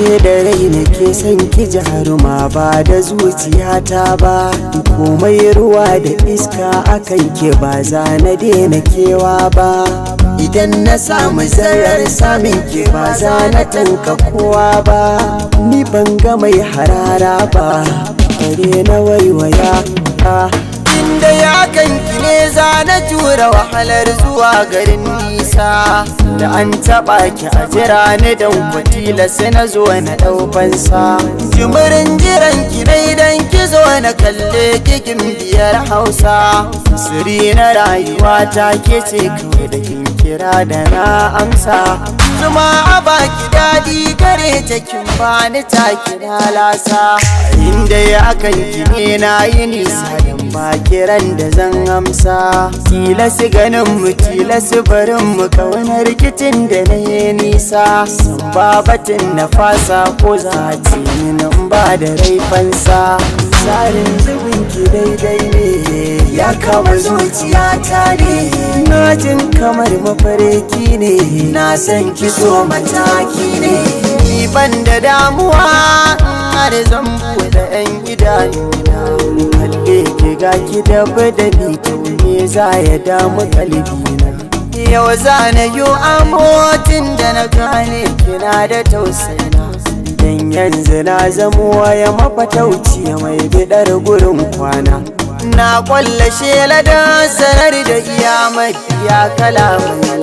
ashe da rai nake son ki jaruma ba da zuciyata ba, komai ruwa da iska akan ke ba za na daina kewa ba. Idan na samu zarar samin ke ba za na tanka kowa ba, ni ban ga mai harara ba bare na waiwaya. Inda ya kanki ne za na jura wahalar zuwa garin nisa, da an taɓa ki a jira ni don kwatila sai na zo na ɗaufansa. Jimirin jiran ki dai don ki zo na kalle kikin biyar Hausa, siri na rayuwa ta ke ce kawai da kin kira da na amsa. Zuma a baki daɗi gare ta kin bani ta kira lasa, inda ya kanki ne na yi nisa don ba kiran da zan amsa. Tilasi ganin mu tilasi barin mu kawana rikicin da na yi nisa, san ba batun na fasa ko za a ce min ba da raifansa. Tsarin zubin ki daidai ne ya kama zuciyata ne, na jin kamar mafarki ne, na san ki so mataki ne. Ni ban da damuwa har zan buɗe 'yan idanuna, kalle ki ga ki da badali to me za ya damu kalbina. Yau za na yi amotin da na gane kina da tausayina, dan yanzu na zamo waya mafatauci mai bidar gurin kwana. Na kwalla shela da sanar da iyamai ya kalamai,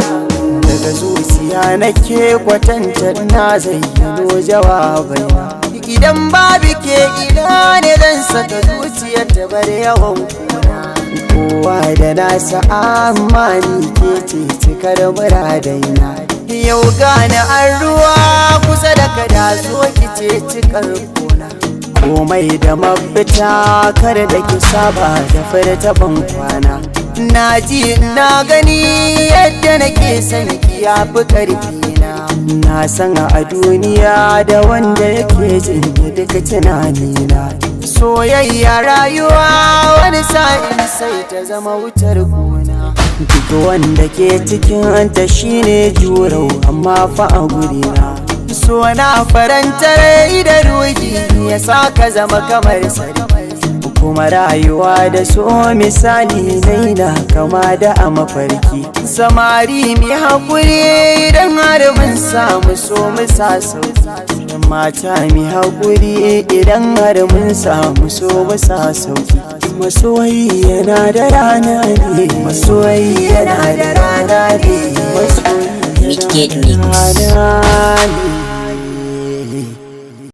daga zuciya nake kwatanta na zayyano jawabaina. Idan babu ke ina ne zan saka zuciyar ta bar yawan kuna, kowa da nasa amma ni ke ce cikar muradaina. Yau gane an ruwa kusa da kada zo ki ce cikar kona, komai da mafita kar da ki saba da furta ban kwana. Na ji na gani yadda nake son ki ya fi ƙarfina, na san a duniya da wanda yake jin duka tunanina. Soyayya rayuwa wani sa'in sai ta zama wutar gona, duk wanda ke cikin ta shine jurau amma fa a gurina. So na faranta rai da ruhi ya sa ka zama kamar sarki, kuma rayuwa da so misali naina kama da a mafarki. Samari mi haƙuri idan har mun samu so mu sa sauki, mata mi haƙuri idan har mun samu so mu sa sauki. Masoyi yana da rana ne, masoyi yana da rana ne, masoyi yana da rana ne.